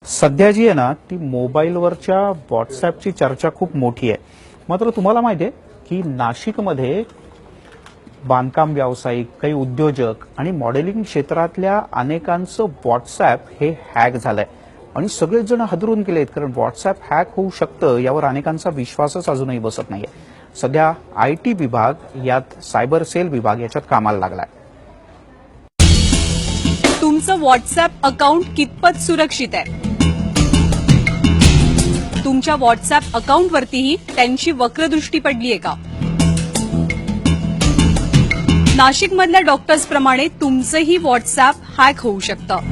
सध्या जी आहे ना ती मोबाईलवरच्या व्हॉट्सअॅपची चर्चा खूप मोठी आहे. मात्र तुम्हाला माहिती आहे की नाशिकमध्ये बांधकाम व्यावसायिक, काही उद्योजक आणि मॉडेलिंग क्षेत्रातल्या अनेकांचं व्हॉट्सअॅप हे हॅक झालंय आणि सगळेच जण हादरून गेलेत, कारण व्हॉट्सअॅप हॅक होऊ शकतं यावर अनेकांचा विश्वासच अजूनही बसत नाहीये. सध्या आयटी विभाग, यात सायबर सेल विभाग याच्यात कामाला लागलाय. तुमचं व्हॉट्सअॅप अकाउंट कितपत सुरक्षित आहे? तुमच्या व्हॉट्सअॅप अकाउंटवरतीही त्यांची वक्रदृष्टी पडलीये का? नाशिकमधल्या डॉक्टर्सप्रमाणे तुमचंही व्हॉट्सअॅप हॅक होऊ शकतं.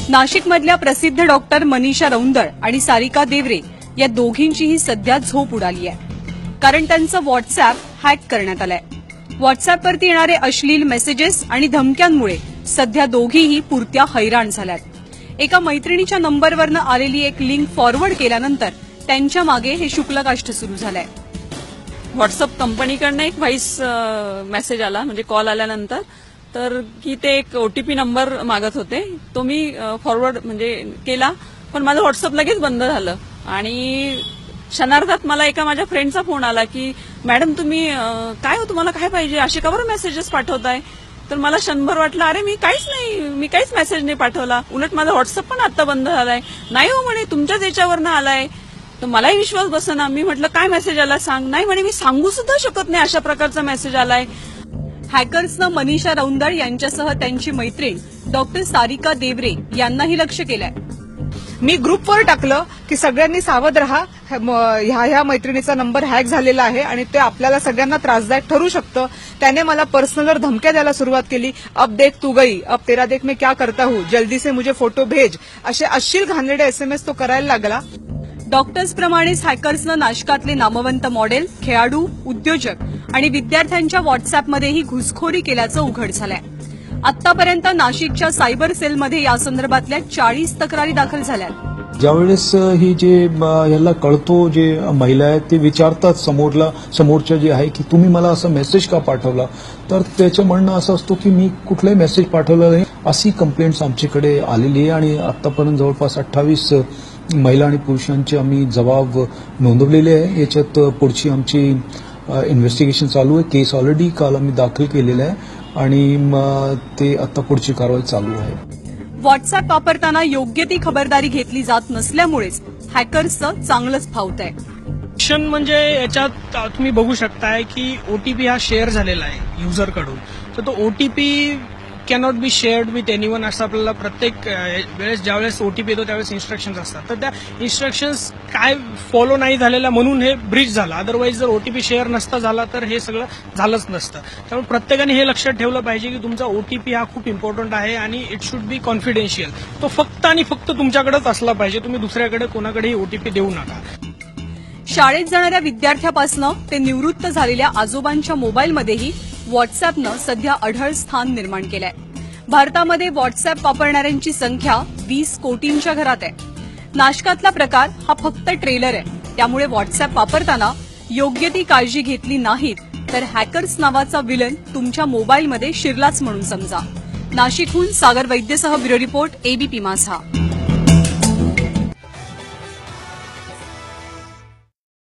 नाशिकमधल्या प्रसिद्ध डॉक्टर मनीषा रौंदळ आणि सारिका देवरे या दोघींचीही सध्या झोप उडाली आहे, कारण त्यांचं व्हॉट्सअॅप हॅक करण्यात आलंय. व्हॉट्सअॅपवरती येणारे अश्लील मेसेजेस आणि धमक्यांमुळे सध्या दोघीही पुरत्या हैराण झाल्यात. एका मैत्रिणीच्या नंबरवरनं आलेली एक लिंक फॉरवर्ड केल्यानंतर त्यांच्या मागे हे शुक्लकाष्ठ सुरू झालंय. व्हॉट्सअप कंपनीकडनं एक व्हॉइस मेसेज आला, म्हणजे कॉल आल्यानंतर, तर की ते एक ओटीपी नंबर मागत होते. तो मी फॉरवर्ड म्हणजे केला, पण माझं व्हॉट्सअप लगेच बंद झालं. आणि क्षणार्धात मला एका माझ्या फ्रेंडचा फोन आला की मॅडम तुम्ही काय हो, तुम्हाला काय पाहिजे, असे का बरं मेसेजेस पाठवताय? तर मला क्षणभर वाटलं, अरे मी काहीच मेसेज नाही पाठवला, उलट माझा व्हॉट्सअप पण आता बंद झालाय. नाही हो म्हणे, तुमच्याच याच्यावरनं आलाय. तर मलाही विश्वास बसेना. मी म्हटलं काय मेसेज आला सांग. नाही म्हणे, मी सांगू सुद्धा शकत नाही अशा प्रकारचा मेसेज आलाय. हॅकर्सनं मनीषा रौंदळ यांच्यासह त्यांची मैत्रीण डॉक्टर सारिका देवरे यांनाही लक्ष केलंय. मी ग्रुपवर टाकलं की सगळ्यांनी सावध राहा, ह्या मैत्रिणीचा नंबर हॅक झालेला आहे आणि ते आपल्याला सगळ्यांना त्रासदायक ठरू शकतं. त्याने मला पर्सनलवर धमक्या द्यायला सुरुवात केली. अब देख तू गई, अब तेरा देख मैं क्या करता हूं, जल्दी से मुझे फोटो भेज, असे अश्लील घाणेरडे एसएमएस तो करायला लागला. डॉक्टर्सप्रमाणेच हॅकर्सनं नाशकातले नामवंत मॉडेल, खेळाडू, उद्योजक आणि विद्यार्थ्यांच्या व्हॉट्सअॅपमध्येही घुसखोरी केल्याचं उघड झालंय. आतापर्यंत नाशिकच्या सायबर सेलमध्ये यासंदर्भातल्या 40 तक्रारी दाखल झाल्या. ज्यावेळेस ही जे याला कळतो, जे महिला आहेत ते विचारतात समोरच्या जे आहे की तुम्ही मला असा मेसेज का पाठवला, तर त्याचं म्हणणं असं असतो की मी कुठलाही मेसेज पाठवला नाही. अशी कंप्लेंट्स आमच्याकडे आलेली आहे आणि आतापर्यंत जवळपास 28 महिला आणि पुरुषांचे आम्ही जबाब नोंदवलेले आहे. याच्यात पुढची आमची इन्व्हेस्टिगेशन चालू आहे. केस ऑलरेडी काल आम्ही दाखल केलेलं आहे आणि ते आता पुढची कारवाई चालू आहे. व्हॉट्सअॅप वापरताना योग्य ती खबरदारी घेतली जात नसल्यामुळेच हॅकर्सचं चांगलंच फावतंय. ऑप्शन म्हणजे याच्यात तुम्ही बघू शकताय की ओटीपी हा शेअर झालेला आहे युजरकडून, तर तो OTP cannot be shared with anyone असं आपल्याला प्रत्येक वेळेस ज्यावेळेस ओटीपी येतो त्यावेळेस इन्स्ट्रक्शन्स असतात. तर त्या इन्स्ट्रक्शन्स काय फॉलो नाही झालेल्या म्हणून हे ब्रीच झालं. अदरवाईज जर ओटीपी शेअर नसता झाला तर हे सगळं झालंच नसतं. त्यामुळे प्रत्येकाने हे लक्षात ठेवलं पाहिजे की तुमचा ओटीपी हा खूप इम्पॉर्टंट आहे आणि इट शुड बी कॉन्फिडेन्शियल. तो फक्त आणि फक्त तुमच्याकडेच असला पाहिजे. तुम्ही दुसऱ्याकडे कोणाकडेही ओटीपी देऊ नका. शाळेत जाणाऱ्या विद्यार्थ्यापासनं ते निवृत्त झालेल्या आजोबांच्या मोबाईलमध्येही व्हॉट्सअॅपनं सध्या अढळ स्थान निर्माण केलंय. भारतामध्ये व्हॉट्सअॅप वापरणाऱ्यांची संख्या 20 कोटींच्या घरात आहे. नाशकातला प्रकार हा फक्त ट्रेलर आहे. त्यामुळे व्हॉट्सअॅप वापरताना योग्य ती काळजी घेतली नाहीत तर हॅकर्स नावाचा विलन तुमच्या मोबाईलमध्ये शिरलाच म्हणून समजा. नाशिकहून सागर वैद्यसह ब्युरो रिपोर्ट, एबीपी माझा.